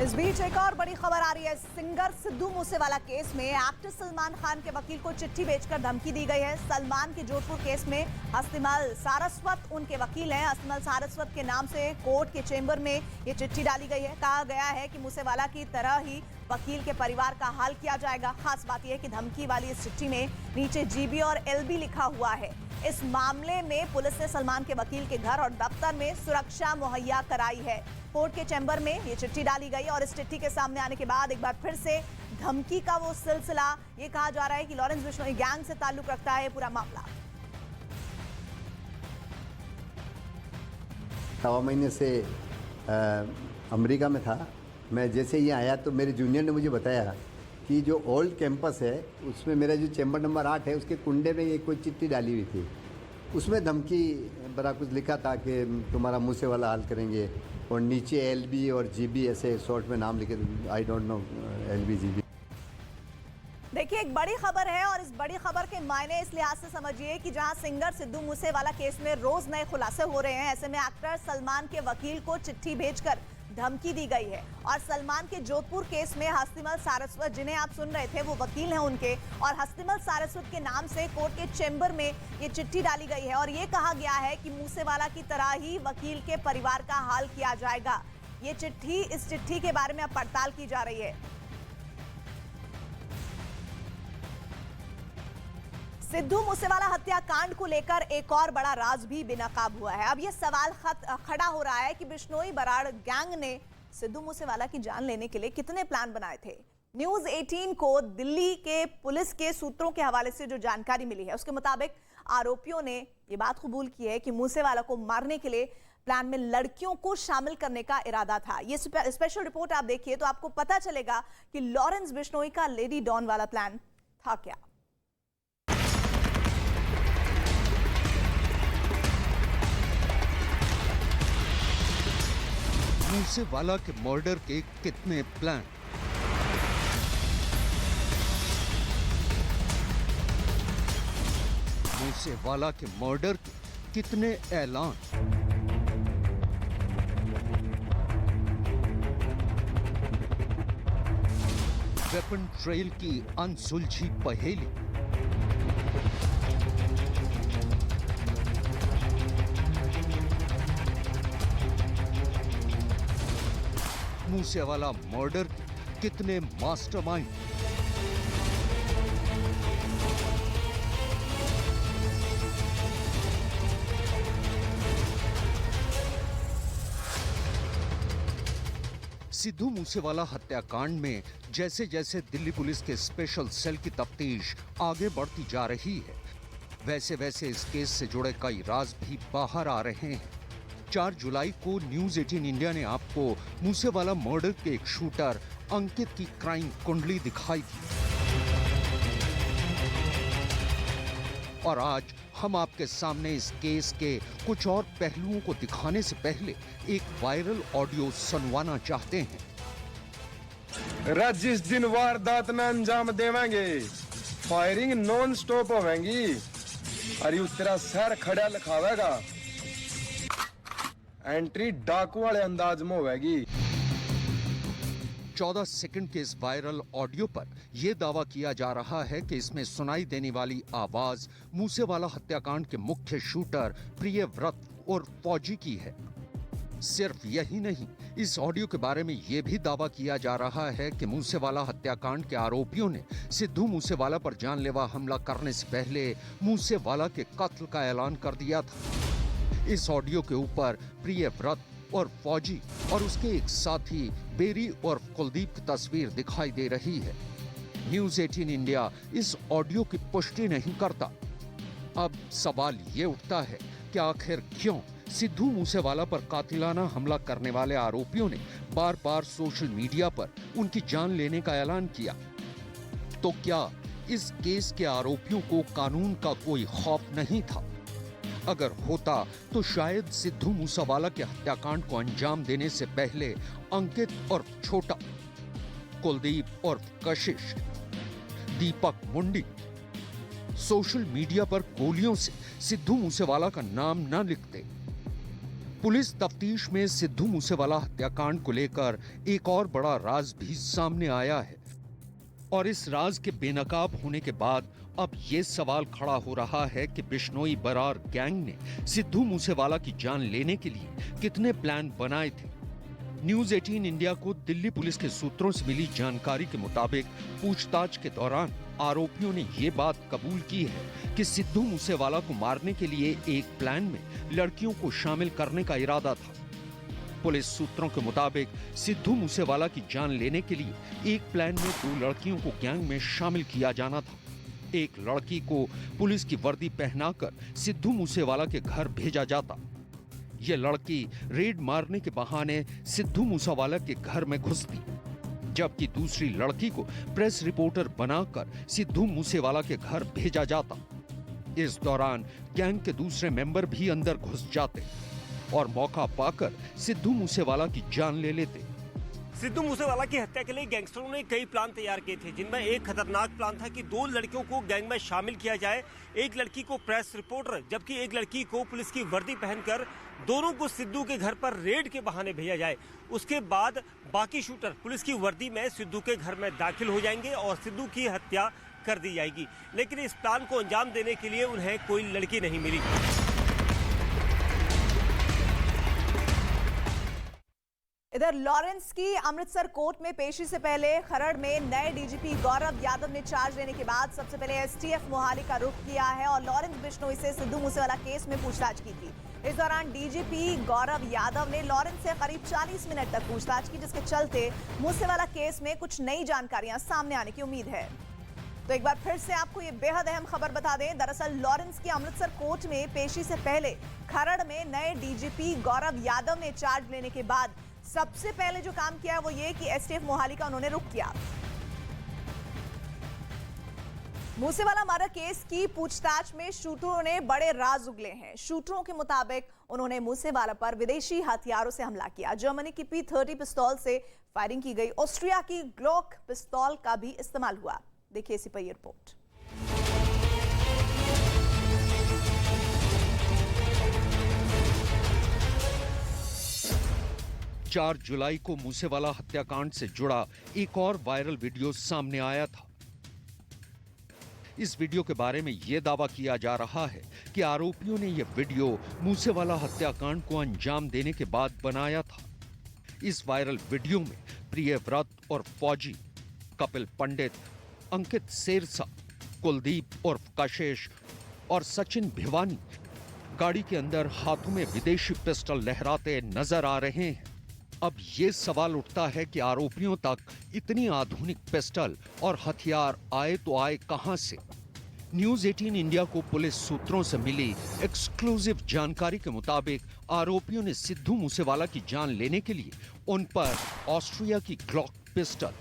इस बीच एक और बड़ी खबर आ रही है। सिंगर सिद्धू मूसेवाला केस में एक्टर सलमान खान के वकील को चिट्ठी भेजकर धमकी दी गई है। सलमान के जोधपुर केस में हस्तिमल सारस्वत उनके वकील हैं। हस्तिमल सारस्वत के नाम से कोर्ट के चेंबर में ये चिट्ठी डाली गई है। कहा गया है कि मूसेवाला की तरह ही वकील के परिवार का हाल किया जाएगा। खास बात यह है कि धमकी वाली इस चिट्ठी में नीचे जीबी और एलबी लिखा हुआ है। इस मामले में पुलिस ने सलमान के वकील के घर और दफ्तर में सुरक्षा मुहैया कराई है। कोर्ट के चैम्बर में ये चिट्ठी डाली गई और इस चिट्ठी के सामने आने के बाद एक बार फिर से धमकी का वो सिलसिला। ये कहा जा रहा है कि लॉरेंस बिश्नोई गैंग से ताल्लुक रखता है पूरा मामला। 1.25 महीने से अमेरिका में था। मैं जैसे ही आया तो मेरे जूनियर ने मुझे बताया कि जो ओल्ड कैंपस है उसमें मेरा जो चैम्बर नंबर 8 है उसके कुंडे में ये कोई चिट्ठी डाली हुई थी। उसमें धमकी बड़ा कुछ लिखा था कि तुम्हारा मूसेवाला हाल करेंगे और नीचे एलबी और जीबी ऐसे शॉर्ट में नाम लिखे। I don't know LB GB. देखिए, एक बड़ी खबर है और इस बड़ी खबर के मायने इस लिहाज से समझिए कि जहां सिंगर सिद्धू मूसेवाला केस में रोज नए खुलासे हो रहे हैं, ऐसे में एक्टर सलमान के वकील को चिट्ठी भेजकर धमकी दी गई है। और सलमान के जोधपुर केस में हस्तिमल सारस्वत, जिन्हें आप सुन रहे थे, वो वकील हैं उनके, और हस्तिमल सारस्वत के नाम से कोर्ट के चेंबर में ये चिट्ठी डाली गई है और ये कहा गया है कि मूसेवाला की तरह ही वकील के परिवार का हाल किया जाएगा। ये चिट्ठी, इस चिट्ठी के बारे में अब पड़ताल की जा रही है। सिद्धू मूसेवाला हत्याकांड को लेकर एक और बड़ा राज भी बेनकाब हुआ है। अब यह सवाल खड़ा हो रहा है कि बिश्नोई बराड़ गैंग ने सिद्धू मूसेवाला की जान लेने के लिए कितने प्लान बनाए थे। न्यूज़ 18 को दिल्ली के पुलिस के सूत्रों के हवाले से जो जानकारी मिली है उसके मुताबिक आरोपियों ने ये बात कबूल की है कि मूसेवाला को मारने के लिए प्लान में लड़कियों को शामिल करने का इरादा था। ये स्पेशल रिपोर्ट आप देखिए तो आपको पता चलेगा कि लॉरेंस बिश्नोई का लेडी डॉन वाला प्लान था क्या। मूसेवाला के मर्डर के कितने प्लान, मूसेवाला के मर्डर के कितने ऐलान, वेपन ट्रेल की अनसुलझी पहेली, मूसेवाला मर्डर के कितने मास्टरमाइंड, सिद्धू मूसेवाला हत्याकांड में जैसे जैसे दिल्ली पुलिस के स्पेशल सेल की तफ्तीश आगे बढ़ती जा रही है, वैसे वैसे इस केस से जुड़े कई राज भी बाहर आ रहे हैं। 4 जुलाई को न्यूज़ 18 इंडिया ने आपको मूसेवाला मर्डर के एक शूटर अंकित की क्राइम कुंडली दिखाई थी और आज हम आपके सामने इस केस के कुछ और पहलुओं को दिखाने से पहले एक वायरल ऑडियो सुनवाना चाहते हैं। जिस दिन वारदात में अंजाम देवेंगे, फायरिंग नॉन स्टॉप होवेंगी। अरे उस तेरा सर खड़ा लिखावेगा, एंट्री डाकू वाले अंदाज में होगी। 14 सेकंड के इस वायरल ऑडियो पर यह दावा किया जा रहा है कि इसमें सुनाई देने वाली आवाज मूसेवाला हत्याकांड के मुख्य शूटर प्रियव्रत और फौजी की है। सिर्फ यही नहीं, इस ऑडियो के बारे में यह भी दावा किया जा रहा है कि मूसेवाला हत्याकांड के आरोपियों ने सिद्धू मूसेवाला पर जानलेवा हमला करने से पहले मूसेवाला के कत्ल का ऐलान कर दिया था। इस ऑडियो के ऊपर प्रियव्रत और फौजी और उसके एक साथी बेरी और कुलदीप की तस्वीर दिखाई दे रही है। न्यूज़ 18 इंडिया इस ऑडियो की पुष्टि नहीं करता। अब सवाल ये उठता है कि आखिर क्यों सिद्धू मूसेवाला पर कातिलाना हमला करने वाले आरोपियों ने बार बार सोशल मीडिया पर उनकी जान लेने का ऐलान किया। तो क्या इस केस के आरोपियों को कानून का कोई खौफ नहीं था? अगर होता तो शायद सिद्धू मूसेवाला के हत्याकांड को अंजाम देने से पहले अंकित और छोटा, कुलदीप और कशिश, दीपक मुंडी सोशल मीडिया पर गोलियों से सिद्धू मूसेवाला का नाम न लिखते। पुलिस तफ्तीश में सिद्धू मूसेवाला हत्याकांड को लेकर एक और बड़ा राज भी सामने आया है और इस राज के बेनकाब होने के बाद अब ये सवाल खड़ा हो रहा है कि बिश्नोई बरार गैंग ने सिद्धू मूसेवाला की जान लेने के लिए कितने प्लान बनाए थे। न्यूज 18 इंडिया को दिल्ली पुलिस के सूत्रों से मिली जानकारी के मुताबिक पूछताछ के दौरान आरोपियों ने ये बात कबूल की है कि सिद्धू मूसेवाला को मारने के लिए एक प्लान में लड़कियों को शामिल करने का इरादा था। पुलिस सूत्रों के मुताबिक सिद्धू मूसेवाला की जान लेने के लिए एक प्लान में 2 लड़कियों को गैंग में शामिल किया जाना था। एक लड़की को पुलिस की वर्दी पहनाकर सिद्धू मूसेवाला के घर भेजा जाता। यह लड़की रेड मारने के बहाने सिद्धू मूसेवाला के घर में घुसती, जबकि दूसरी लड़की को प्रेस रिपोर्टर बनाकर सिद्धू मूसेवाला के घर भेजा जाता। इस दौरान गैंग के दूसरे मेंबर भी अंदर घुस जाते और मौका पाकर सिद्धू मूसेवाला की जान ले लेते। सिद्धू मूसेवाला की हत्या के लिए गैंगस्टरों ने कई प्लान तैयार किए थे, जिनमें एक खतरनाक प्लान था कि 2 लड़कियों को गैंग में शामिल किया जाए। एक लड़की को प्रेस रिपोर्टर जबकि एक लड़की को पुलिस की वर्दी पहनकर दोनों को सिद्धू के घर पर रेड के बहाने भेजा जाए। उसके बाद बाकी शूटर पुलिस की वर्दी में सिद्धू के घर में दाखिल हो जाएंगे और सिद्धू की हत्या कर दी जाएगी। लेकिन इस प्लान को अंजाम देने के लिए उन्हें कोई लड़की नहीं मिली। इधर लॉरेंस की अमृतसर कोर्ट में पेशी से पहले खरड़ में नए डीजीपी गौरव यादव ने चार्ज लेने के बाद सबसे पहले एसटीएफ मोहाली का रुख किया है और लॉरेंस बिश्नोई से सिद्धू मूसेवाला केस में पूछताछ की थी। इस दौरान डीजीपी गौरव यादव ने लॉरेंस से करीब 40 मिनट तक पूछताछ की, जिसके चलते मूसेवाला केस में कुछ नई जानकारियां सामने आने की उम्मीद है। तो एक बार फिर से आपको ये बेहद अहम खबर बता दें। दरअसल लॉरेंस की अमृतसर कोर्ट में पेशी से पहले खरड़ में नए डीजीपी गौरव यादव ने चार्ज लेने के बाद सबसे पहले जो काम किया वो ये कि एसटीएफ मोहाली का उन्होंने रुख किया। मूसेवाला मर्डर केस की पूछताछ में शूटरों ने बड़े राज उगले हैं। शूटरों के मुताबिक उन्होंने मूसेवाला पर विदेशी हथियारों से हमला किया। जर्मनी की P30 पिस्तौल से फायरिंग की गई। ऑस्ट्रिया की ग्लॉक पिस्तौल का भी इस्तेमाल हुआ। देखिए इसी पर यह रिपोर्ट। 4 जुलाई को मूसेवाला हत्याकांड से जुड़ा एक और वायरल वीडियो सामने आया था। इस वीडियो के बारे में यह दावा किया जा रहा है कि आरोपियों ने यह वीडियो मूसेवाला हत्याकांड को अंजाम देने के बाद बनाया था। इस वायरल वीडियो में प्रियव्रत और फौजी, कपिल पंडित, अंकित सेरसा, कुलदीप उर्फ कशिश और सचिन भिवानी गाड़ी के अंदर हाथों में विदेशी पिस्टल लहराते नजर आ रहे हैं। अब ये सवाल उठता है कि आरोपियों तक इतनी आधुनिक पिस्टल और हथियार आए तो आए कहां से। न्यूज 18 इंडिया को पुलिस सूत्रों से मिली एक्सक्लूसिव जानकारी के मुताबिक आरोपियों ने सिद्धू मूसेवाला की जान लेने के लिए उन पर ऑस्ट्रिया की ग्लॉक पिस्टल,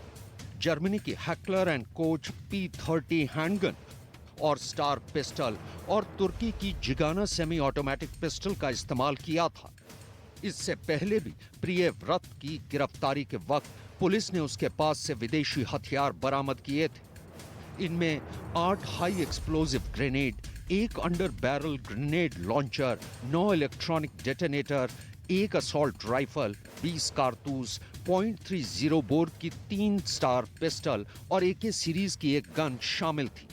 जर्मनी की heckler and coach P30 handgun और स्टार पिस्टल और तुर्की की जिगाना सेमी ऑटोमेटिक पिस्टल का इस्तेमाल किया था। इससे पहले भी प्रियव्रत की गिरफ्तारी के वक्त पुलिस ने उसके पास से विदेशी हथियार बरामद किए थे। इनमें 8 high explosive grenade, 1 under barrel grenade launcher, 9 electronic detonator, 1 assault rifle, 20 कारतूस, .30 बोर की 3 स्टार पिस्टल और AK सीरीज की 1 गन शामिल थी।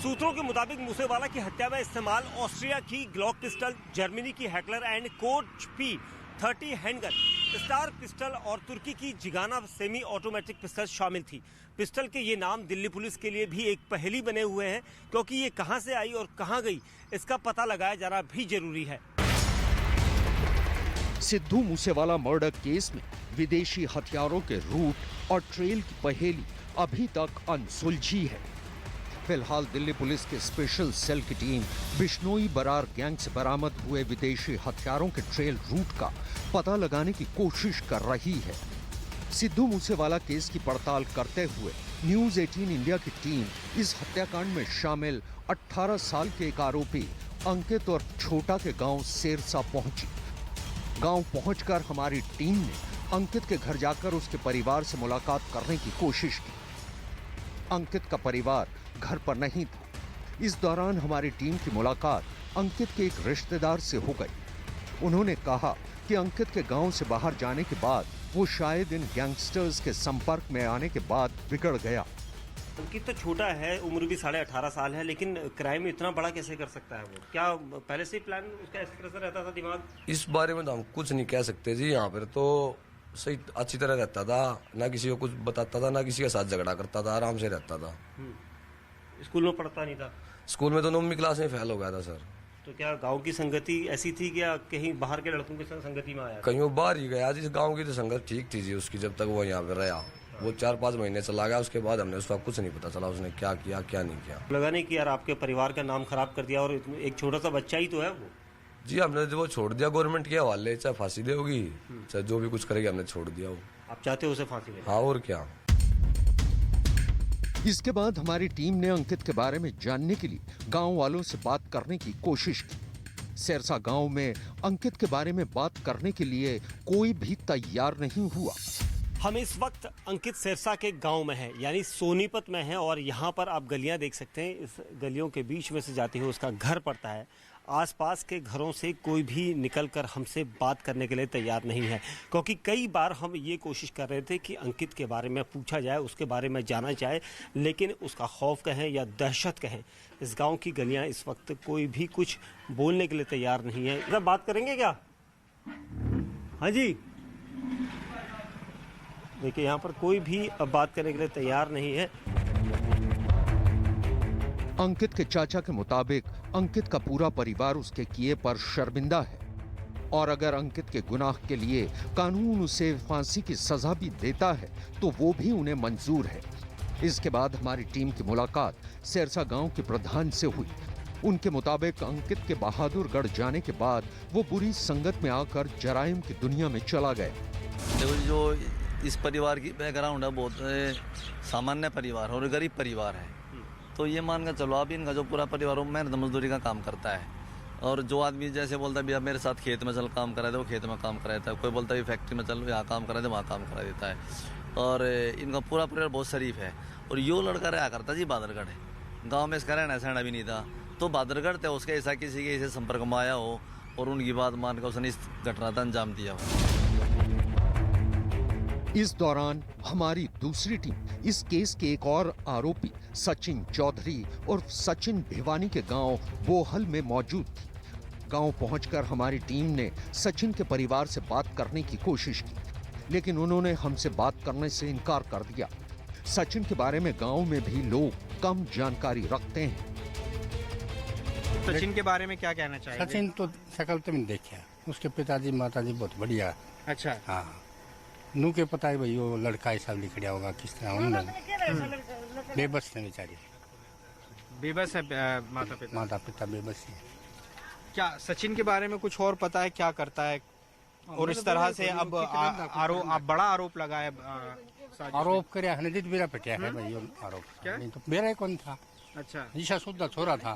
सूत्रों के मुताबिक मूसेवाला की हत्या में इस्तेमाल ऑस्ट्रिया की ग्लॉक पिस्टल, जर्मनी की heckler and coach P30 handgun, star pistol और तुर्की की जिगाना सेमी ऑटोमेटिक पिस्टल शामिल थी। पिस्टल के ये नाम दिल्ली पुलिस के लिए भी एक पहेली बने हुए हैं, क्योंकि ये कहां से आई और कहां गई इसका पता लगाया जाना भी जरूरी है। सिद्धू मूसेवाला मर्डर केस में विदेशी हथियारों के रूट और ट्रेल की पहेली अभी तक अनसुलझी है। फिलहाल दिल्ली पुलिस के स्पेशल सेल की टीम बिश्नोई बरार गैंग से बरामद हुए विदेशी हथियारों के ट्रेल रूट का पता लगाने की कोशिश कर रही है। सिद्धू मूसेवाला केस की पड़ताल करते हुए न्यूज 18 इंडिया की टीम इस हत्याकांड में शामिल 18 साल के एक आरोपी अंकित और छोटा के गांव सेरसा पहुंची। गांव पहुंचकर हमारी टीम ने अंकित के घर जाकर उसके परिवार से मुलाकात करने की कोशिश की। अंकित का परिवार घर पर नहीं था। इस दौरान हमारी टीम की मुलाकात अंकित के एक रिश्तेदार से हो गई। उन्होंने कहा कि अंकित के गांव से बाहर जाने के बाद वो शायद इन गैंगस्टर्स के संपर्क में आने के बाद बिगड़ गया। अंकित तो छोटा है, उम्र भी 18.5 साल है, लेकिन क्राइम इतना बड़ा कैसे कर सकता है वो? क्या पहले से ही प्लान उसका इस तरह से रहता था दिमाग? इस बारे में तो हम कुछ नहीं कह सकते जी। यहाँ पर तो सही अच्छी तरह रहता था, ना किसी को कुछ बताता था, ना किसी के साथ झगड़ा करता था, आराम से रहता था। स्कूल में पढ़ता नहीं था? स्कूल में तो 9वीं क्लास में फेल हो गया था सर। तो क्या गांव की संगति ऐसी थी क्या, कहीं बाहर के लड़कों के साथ संगति में आया? कहीं वो बाहर ही गया जी। गाँव की तो संगत ठीक थी जी उसकी, जब तक वो यहाँ पे रहा। वो 4-5 महीने चला गया, उसके बाद हमने उसका कुछ नहीं पता चला उसने क्या किया क्या नहीं किया। लगा नहीं कि यार आपके परिवार का नाम खराब कर दिया, और एक छोटा सा बच्चा ही तो है वो। जी हमने जो वो छोड़ दिया गवर्नमेंट के हवाले, चाहे फांसी दे होगी चाहे जो भी कुछ करेगी, हमने छोड़ दिया वो। आप चाहते हो उसे फांसी दे? हाँ और क्या। इसके बाद हमारी टीम ने अंकित के बारे में जानने के लिए गांव वालों से बात करने की कोशिश की। सिरसा गांव में अंकित के बारे में बात करने के लिए कोई भी तैयार नहीं हुआ। हम इस वक्त अंकित सिरसा के गांव में हैं, यानी सोनीपत में हैं, और यहाँ पर आप गलियां देख सकते हैं। इस गलियों के बीच में से जाते हुए उसका घर पड़ता है। आसपास के घरों से कोई भी निकलकर हमसे बात करने के लिए तैयार नहीं है, क्योंकि कई बार हम ये कोशिश कर रहे थे कि अंकित के बारे में पूछा जाए, उसके बारे में जाना जाए, लेकिन उसका खौफ कहें या दहशत कहें, इस गांव की गलियां इस वक्त कोई भी कुछ बोलने के लिए तैयार नहीं है। इधर बात करेंगे क्या? हाँ जी, देखिए यहाँ पर कोई भी अब बात करने के लिए तैयार नहीं है। अंकित के चाचा के मुताबिक अंकित का पूरा परिवार उसके किए पर शर्मिंदा है, और अगर अंकित के गुनाह के लिए कानून उसे फांसी की सजा भी देता है तो वो भी उन्हें मंजूर है। इसके बाद हमारी टीम की मुलाकात सिरसा गांव के प्रधान से हुई। उनके मुताबिक अंकित के बहादुरगढ़ जाने के बाद वो बुरी संगत में आकर जराइम की दुनिया में चला गया। जो इस परिवार की बैकग्राउंड है बहुत सामान्य परिवार और गरीब परिवार है, तो ये मान कर चलो आप इनका जो पूरा परिवार मेहनत मजदूरी का काम करता है। और जो आदमी जैसे बोलता है भैया मेरे साथ खेत में चल काम करा दे, वो खेत में काम करा देता है। कोई बोलता है फैक्ट्री में चल यहाँ काम करा दे, वहाँ काम करा देता है। और इनका पूरा परिवार बहुत शरीफ है। और यो लड़का रहा करता जी बादरगढ़, गाँव में इसका रहना सहना भी नहीं था, तो बादरगढ़ थे उसके ऐसा किसी के ऐसे संपर्क में आया हो और उनकी बात मान कर उसने इस घटना का अंजाम दिया हो। इस दौरान हमारी दूसरी टीम इस केस के एक और आरोपी सचिन चौधरी और सचिन भिवानी के गांव बोहल में मौजूद थी। गांव पहुंचकर हमारी टीम ने सचिन के परिवार से बात करने की कोशिश की, लेकिन उन्होंने हमसे बात करने से इनकार कर दिया। सचिन के बारे में गांव में भी लोग कम जानकारी रखते हैं। सचिन के बारे में क्या कहना चाहिए? सचिन तो शकल तो मैंने देखा, उसके पिताजी माताजी बहुत बढ़िया। अच्छा। हाँ, नू के पता है भाई वो लड़का ऐसा लिखड़ा होगा किस तरह, उन्होंने बेबस है बेचारी, बेबस है माता पिता बेबस है। क्या सचिन के बारे में कुछ और पता है, क्या करता है? और इस तरह से अब आप बड़ा आरोप लगाए, आरोप करे हनजित मेरा पिटिया है भाई आरोप, नहीं तो मेरा ही कौन था। अच्छा, ईशा शुद्ध छोरा था,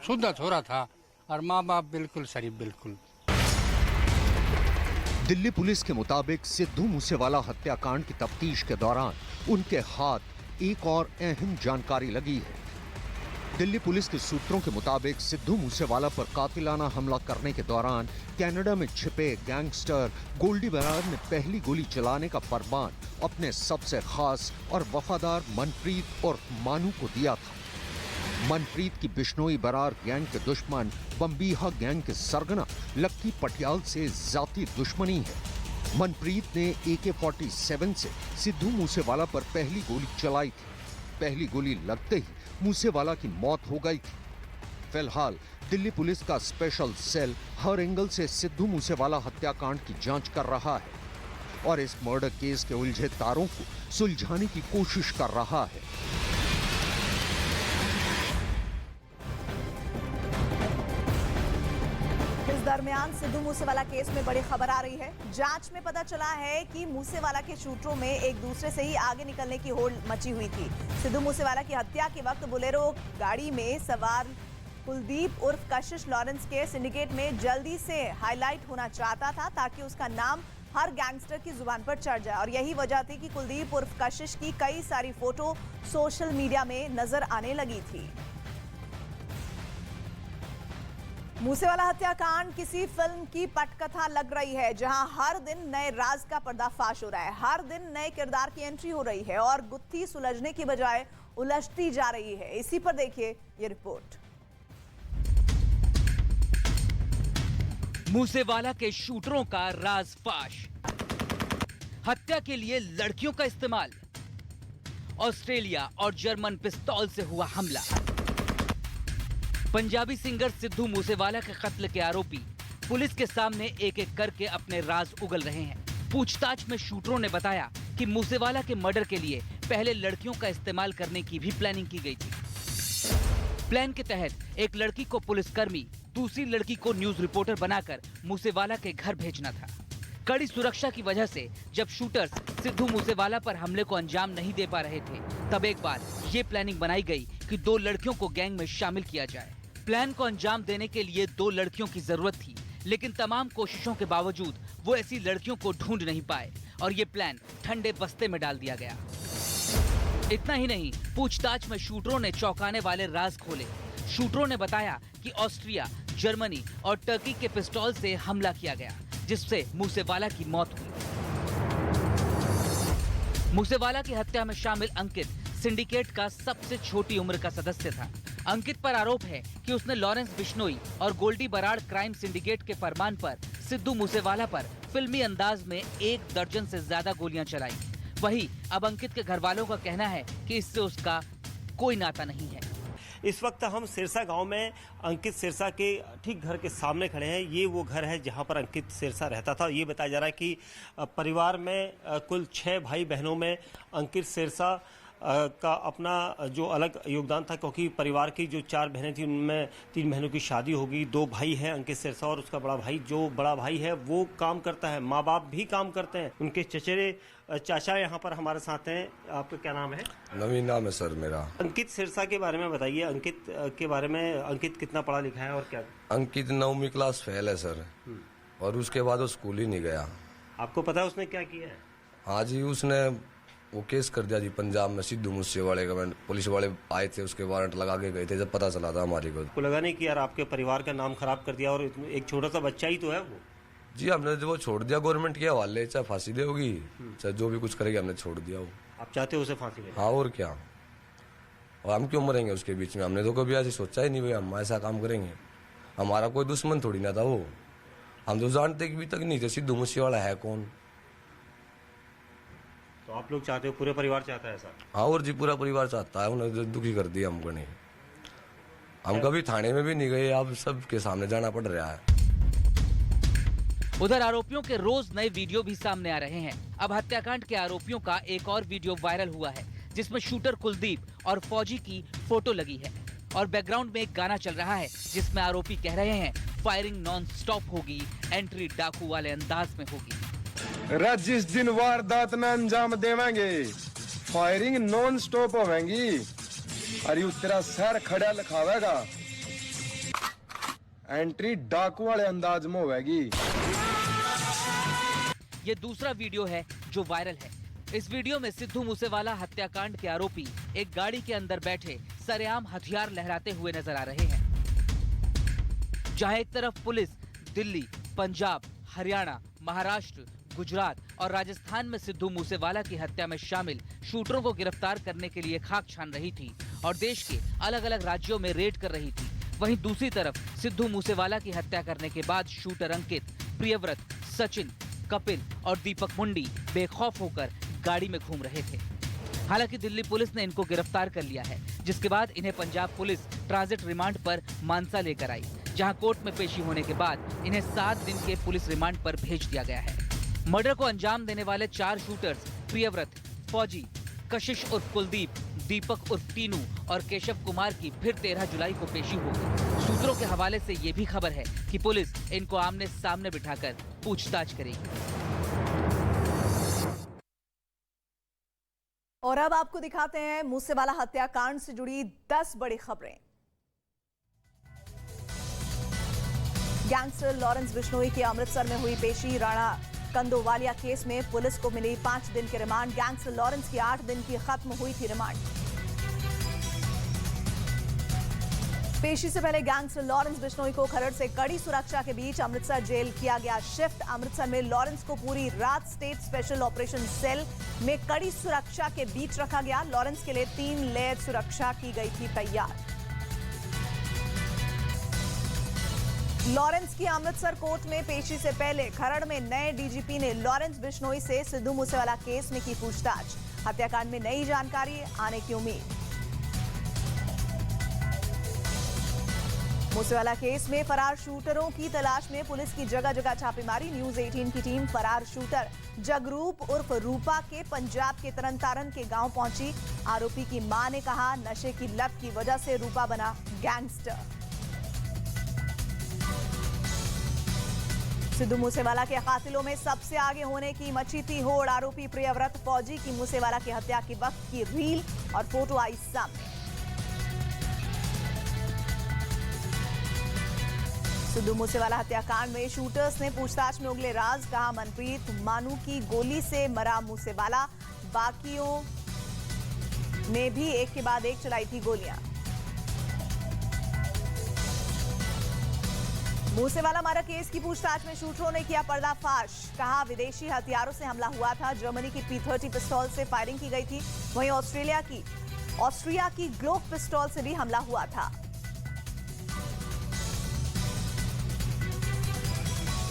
शुद्ध छोरा था, और माँ बाप बिल्कुल शरीफ बिल्कुल। दिल्ली पुलिस के मुताबिक सिद्धू मूसेवाला हत्याकांड की तफ्तीश के दौरान उनके हाथ एक और अहम जानकारी लगी है। दिल्ली पुलिस के सूत्रों के मुताबिक सिद्धू मूसेवाला पर कातिलाना हमला करने के दौरान कनाडा में छिपे गैंगस्टर गोल्डी बरार ने पहली गोली चलाने का फरमान अपने सबसे खास और वफादार मनप्रीत और मानू को दिया था। मनप्रीत की बिश्नोई बरार गैंग के दुश्मन बम्बीहा गैंग के सरगना लक्की पटियाल से जाती दुश्मनी है। मनप्रीत ने AK-47 से सिद्धू मूसेवाला पर पहली गोली चलाई थी। पहली गोली लगते ही मूसेवाला की मौत हो गई थी। फिलहाल दिल्ली पुलिस का स्पेशल सेल हर एंगल से सिद्धू मूसेवाला हत्याकांड की जांच कर रहा है और इस मर्डर केस के उलझे तारों को सुलझाने की कोशिश कर रहा है। इस दरमियान सिद्धू मूसेवाला केस में बड़ी खबर आ रही है। जांच में पता चला है कि मूसेवाला के शूटरों में एक दूसरे से ही आगे निकलने की होड़ मची हुई थी। सिद्धू मूसेवाला की हत्या के वक्त बोलेरो गाड़ी में सवार कुलदीप उर्फ कशिश लॉरेंस के सिंडिकेट में जल्दी से हाईलाइट होना चाहता था ताकि उसका नाम हर गैंगस्टर की जुबान पर चढ़ जाए, और यही वजह थी कि कुलदीप उर्फ कशिश की कई सारी फोटो सोशल मीडिया में नजर आने लगी थी। मूसेवाला हत्याकांड किसी फिल्म की पटकथा लग रही है, जहां हर दिन नए राज का पर्दाफाश हो रहा है, हर दिन नए किरदार की एंट्री हो रही है और गुत्थी सुलझने की बजाय उलझती जा रही है। इसी पर देखिए ये रिपोर्ट। मूसेवाला के शूटरों का राज फाश, हत्या के लिए लड़कियों का इस्तेमाल, ऑस्ट्रेलिया और जर्मन पिस्तौल से हुआ हमला, पंजाबी सिंगर सिद्धू मूसेवाला के कत्ल के आरोपी पुलिस के सामने एक एक करके अपने राज उगल रहे हैं। पूछताछ में शूटरों ने बताया कि मूसेवाला के मर्डर के लिए पहले लड़कियों का इस्तेमाल करने की भी प्लानिंग की गई थी। प्लान के तहत एक लड़की को पुलिसकर्मी, दूसरी लड़की को न्यूज रिपोर्टर बनाकर मूसेवाला के घर भेजना था। कड़ी सुरक्षा की वजह से जब शूटर्स सिद्धू मूसेवाला पर हमले को अंजाम नहीं दे पा रहे थे, तब एक बार ये प्लानिंग बनाई गई कि 2 लड़कियों को गैंग में शामिल किया जाए। प्लान को अंजाम देने के लिए 2 लड़कियों की जरूरत थी, लेकिन तमाम कोशिशों के बावजूद वो ऐसी लड़कियों को ढूंढ नहीं पाए और ये प्लान ठंडे बस्ते में डाल दिया गया। इतना ही नहीं, पूछताछ में शूटरों ने चौंकाने वाले राज खोले। शूटरों ने बताया कि ऑस्ट्रिया, जर्मनी और टर्की के पिस्तौल से हमला किया गया, जिससे मूसेवाला की मौत हुई। मूसेवाला की हत्या में शामिल अंकित सिंडिकेट का सबसे छोटी उम्र का सदस्य था। अंकित पर आरोप है कि उसने लॉरेंस बिश्नोई और गोल्डी बराड़ क्राइम सिंडिकेट के फरमान पर सिद्धू मूसेवाला पर फिल्मी अंदाज में 1 दर्जन से ज्यादा गोलियां चलाई। वहीं अब अंकित के घर वालों का कहना है कि इससे उसका कोई नाता नहीं है। इस वक्त हम सिरसा गांव में अंकित सिरसा के ठीक घर के सामने खड़े हैं। ये वो घर है जहां पर अंकित सिरसा रहता था। ये बताया जा रहा है कि परिवार में कुल 6 भाई बहनों में अंकित सिरसा का अपना जो अलग योगदान था, क्योंकि परिवार की जो 4 बहनें थी उनमें 3 बहनों की शादी हो गई। 2 भाई हैं अंकित सिरसा और उसका बड़ा भाई। जो बड़ा भाई है वो काम करता है, माँ बाप भी काम करते हैं। उनके चचेरे चाचा यहाँ पर हमारे साथ हैं। आपका क्या नाम है? नवीन नाम है सर मेरा। अंकित सिरसा के बारे में बताइए। अंकित के बारे में, अंकित कितना पढ़ा लिखा है और क्या? अंकित 9वीं क्लास फेल है सर, और उसके बाद वो स्कूल ही नहीं गया। आपको पता है उसने क्या किया है? हाँ जी, उसने वो केस कर दिया जी पंजाब में सिद्धू मूसेवाले का। पुलिस वाले आए थे, उसके वारंट लगा के गए थे जब पता चला था हमारे को। लगा नहीं कि यार आपके परिवार का नाम खराब कर दिया, और एक छोटा सा बच्चा ही तो है वो। जी हमने जो वो छोड़ दिया गवर्नमेंट के हवाले, चाहे फांसी दे होगी चाहे जो भी कुछ करेगी, हमने छोड़ दिया वो। आप चाहते हो उसे फांसी दे? हाँ और क्या, और हम क्यों मरेंगे उसके बीच में? हमने तो कभी ऐसे सोचा ही नहीं भाई हम ऐसा काम करेंगे। हमारा कोई दुश्मन थोड़ी ना था वो, हम तो जानते भी तक नहीं थे सिद्धू मूसेवाला है कौन। तो आप लोग चाहते हो, पूरे परिवार चाहता है ऐसा? हाँ और जी पूरा परिवार चाहता है। उन्होंने दुखी कर दिया हमको। नहीं, हम कभी थाने में भी नहीं गए, अब सबके सामने जाना पड़ रहा है। उधर आरोपियों के रोज नए वीडियो भी सामने आ रहे हैं। अब हत्याकांड के आरोपियों का एक और वीडियो वायरल हुआ है, जिसमें शूटर कुलदीप और फौजी की फोटो लगी है और बैकग्राउंड में एक गाना चल रहा है, जिसमें आरोपी कह रहे हैं फायरिंग नॉन स्टॉप होगी, एंट्री डाकू वाले अंदाज में होगी। जिस दिन वारदात में अंजाम देवेंगे, फायरिंग नॉन स्टॉप होवेंगी, अरे तेरा सर खड़ा लिखावेगा, एंट्री डाकू वाले अंदाज में होवेगी। ये दूसरा वीडियो है जो वायरल है। इस वीडियो में सिद्धू मूसेवाला हत्याकांड के आरोपी एक गाड़ी के अंदर बैठे सरेआम हथियार लहराते हुए नजर आ रहे हैं। जहां एक तरफ पुलिस दिल्ली, पंजाब, हरियाणा, महाराष्ट्र, गुजरात और राजस्थान में सिद्धू मूसेवाला की हत्या में शामिल शूटरों को गिरफ्तार करने के लिए खाक छान रही थी और देश के अलग अलग राज्यों में रेड कर रही थी, वहीं दूसरी तरफ सिद्धू मूसेवाला की हत्या करने के बाद शूटर अंकित, प्रियव्रत, सचिन, कपिल और दीपक मुंडी बेखौफ होकर गाड़ी में घूम रहे थे। हालांकि दिल्ली पुलिस ने इनको गिरफ्तार कर लिया है, जिसके बाद इन्हें पंजाब पुलिस ट्रांजिट रिमांड पर मानसा लेकर आई, जहां कोर्ट में पेशी होने के बाद इन्हें 7 दिन के पुलिस रिमांड पर भेज दिया गया है। मर्डर को अंजाम देने वाले 4 शूटर्स प्रियव्रत, फौजी, कशिश उर्फ कुलदीप, दीपक उर्फ टीनू और केशव कुमार की फिर 13 जुलाई को पेशी होगी। सूत्रों के हवाले से ये भी खबर है कि पुलिस इनको आमने सामने बिठाकर पूछताछ करेगी। और अब आपको दिखाते हैं मूसेवाला हत्याकांड से जुड़ी 10 बड़ी खबरें। गैंगस्टर लॉरेंस बिश्नोई की अमृतसर में हुई पेशी। राणा कंदोवालिया केस में पुलिस को मिली 5 दिन की रिमांड। गैंगस्टर लॉरेंस की 8 दिन की खत्म हुई थी रिमांड। पेशी से पहले गैंगस्टर लॉरेंस बिश्नोई को खरड़ से कड़ी सुरक्षा के बीच अमृतसर जेल किया गया शिफ्ट। अमृतसर में लॉरेंस को पूरी रात स्टेट स्पेशल ऑपरेशन सेल में कड़ी सुरक्षा के बीच रखा गया। लॉरेंस के लिए 3 लेयर सुरक्षा की गई थी तैयार। लॉरेंस की अमृतसर कोर्ट में पेशी से पहले खरड़ में नए डीजीपी ने लॉरेंस बिश्नोई से सिद्धू मूसेवाला केस में की पूछताछ। हत्याकांड में नई जानकारी आने की उम्मीद। मूसेवाला केस में फरार शूटरों की तलाश में पुलिस की जगह जगह छापेमारी। न्यूज 18 की टीम फरार शूटर जगरूप उर्फ रूपा के पंजाब के तरनतारन के गांव पहुंची। आरोपी की मां ने कहा नशे की लत की वजह से रूपा बना गैंगस्टर। सिद्धू मूसेवाला के कातिलों में सबसे आगे होने की मची थी होड़। आरोपी प्रियव्रत फौजी की मूसेवाला की हत्या के वक्त की रील और फोटो आई सामने। सिद्धू मूसेवाला हत्याकांड में शूटर्स ने पूछताछ में उगले राज। कहा मनप्रीत मानू की गोली से मरा मूसेवाला, बाकियों ने भी एक के बाद एक चलाई थी गोलियां। मूसेवाला मारा केस की पूछताछ में शूटरों ने किया पर्दाफाश। कहा विदेशी हथियारों से हमला हुआ था। जर्मनी की P30 पिस्तौल से फायरिंग की गई थी। वहीं ऑस्ट्रिया की ग्लोक पिस्तौल से भी हमला हुआ था।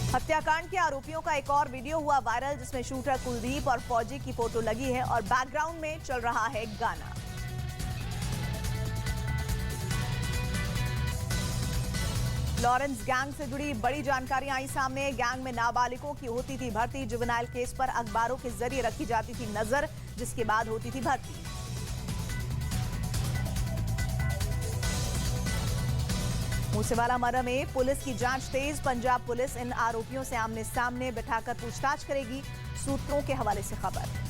हत्याकांड के आरोपियों का एक और वीडियो हुआ वायरल, जिसमें शूटर कुलदीप और फौजी की फोटो लगी है और बैकग्राउंड में चल रहा है गाना। लॉरेंस गैंग से जुड़ी बड़ी जानकारी आई सामने। गैंग में नाबालिगों की होती थी भर्ती। जुवेनाइल केस पर अखबारों के जरिए रखी जाती थी नजर, जिसके बाद होती थी भर्ती। मूसेवाला मर्डर में पुलिस की जांच तेज। पंजाब पुलिस इन आरोपियों से आमने सामने बिठाकर पूछताछ करेगी। सूत्रों के हवाले से खबर।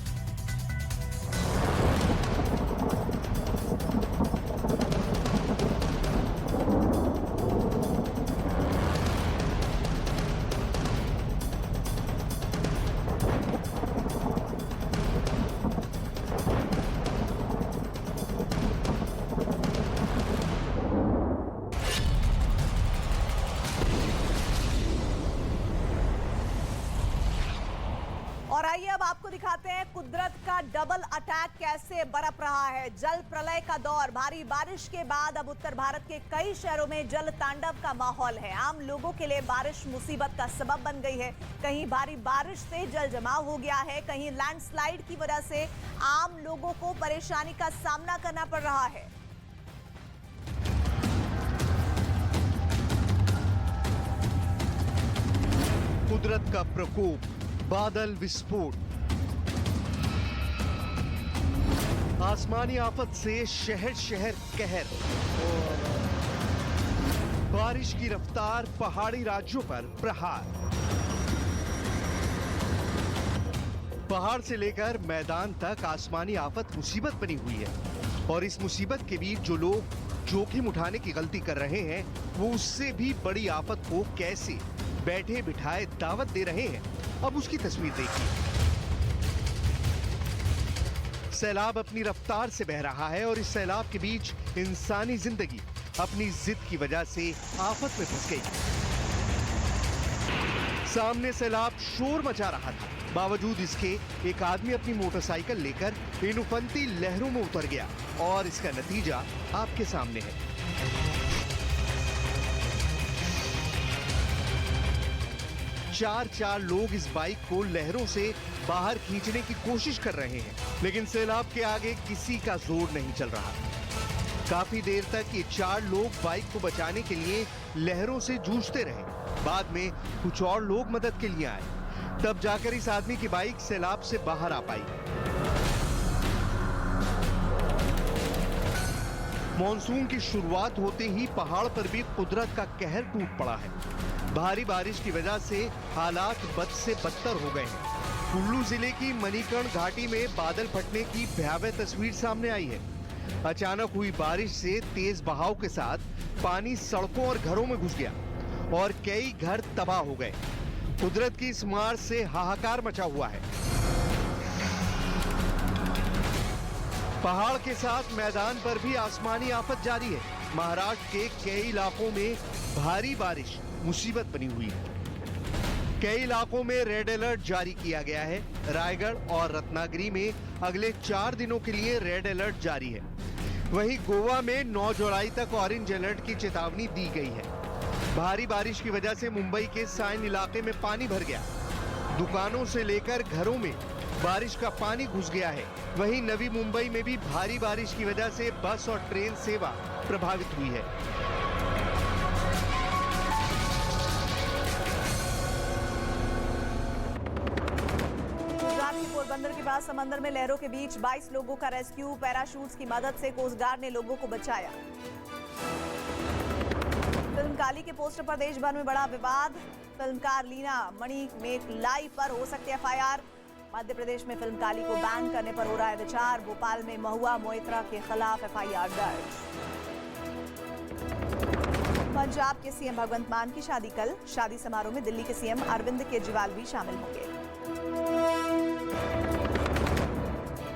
और आइए अब आपको दिखाते हैं कुदरत का डबल अटैक कैसे बरप रहा है। जल प्रलय का दौर। भारी बारिश के बाद अब उत्तर भारत के कई शहरों में जल तांडव का माहौल है। आम लोगों के लिए बारिश मुसीबत का सबब बन गई है। कहीं भारी बारिश से जल जमाव हो गया है, कहीं लैंडस्लाइड की वजह से आम लोगों को परेशानी का सामना करना पड़ रहा है। कुदरत का प्रकोप, बादल विस्फोट, आसमानी आफत से शहर शहर कहर, बारिश की रफ्तार, पहाड़ी राज्यों पर प्रहार। पहाड़ से लेकर मैदान तक आसमानी आफत मुसीबत बनी हुई है और इस मुसीबत के बीच जो लोग जोखिम उठाने की गलती कर रहे हैं वो उससे भी बड़ी आफत को कैसे बैठे बिठाए दावत दे रहे हैं। अब उसकी तस्वीर देखिए। सैलाब अपनी रफ्तार से बह रहा है और इस सैलाब के बीच इंसानी जिंदगी अपनी जिद की वजह से आफत में फंस गई। सामने सैलाब शोर मचा रहा था, बावजूद इसके एक आदमी अपनी मोटरसाइकिल लेकर इन उफनती लहरों में उतर गया और इसका नतीजा आपके सामने है। चार लोग इस बाइक को लहरों से बाहर खींचने की कोशिश कर रहे हैं, लेकिन सैलाब के आगे किसी का जोर नहीं चल रहा। काफी देर तक ये 4 लोग बाइक को बचाने के लिए लहरों से जूझते रहे। बाद में कुछ और लोग मदद के लिए आए, तब जाकर इस आदमी की बाइक सैलाब से बाहर आ पाई। मॉनसून की शुरुआत होते ही पहाड़ पर भी कुदरत का कहर टूट पड़ा है। भारी बारिश की वजह से हालात बद से बदतर हो गए हैं। कुल्लू जिले की मणिकर्ण घाटी में बादल फटने की भयावह तस्वीर सामने आई है। अचानक हुई बारिश से तेज बहाव के साथ पानी सड़कों और घरों में घुस गया और कई घर तबाह हो गए। कुदरत की इस मार से हाहाकार मचा हुआ है। पहाड़ के साथ मैदान पर भी आसमानी आफत जारी है। महाराष्ट्र के कई इलाकों में भारी बारिश मुसीबत बनी हुई है। कई इलाकों में रेड अलर्ट जारी किया गया है। रायगढ़ और रत्नागिरी में अगले 4 दिनों के लिए रेड अलर्ट जारी है। वहीं गोवा में 9 जुलाई तक ऑरेंज अलर्ट की चेतावनी दी गई है। भारी बारिश की वजह से मुंबई के साइन इलाके में पानी भर गया। दुकानों से लेकर घरों में बारिश का पानी घुस गया है। वहीं नवी मुंबई में भी भारी बारिश की वजह से बस और ट्रेन सेवा प्रभावित हुई है। गुजरात के पोरबंदर के पास समंदर में लहरों के बीच 22 लोगों का रेस्क्यू। पैराशूट्स की मदद से कोस्ट गार्ड ने लोगों को बचाया। फिल्म काली के पोस्टर पर देश भर में बड़ा विवाद। फिल्मकार लीना मणिमेक लाई पर हो सकती है एफआईआर। मध्य प्रदेश में फिल्म काली को बैन करने पर हो रहा है विचार। भोपाल में महुआ मोइत्रा के खिलाफ एफआईआर दर्ज। पंजाब के सीएम भगवंत मान की शादी कल। शादी समारोह में दिल्ली के सीएम अरविंद केजरीवाल भी शामिल होंगे।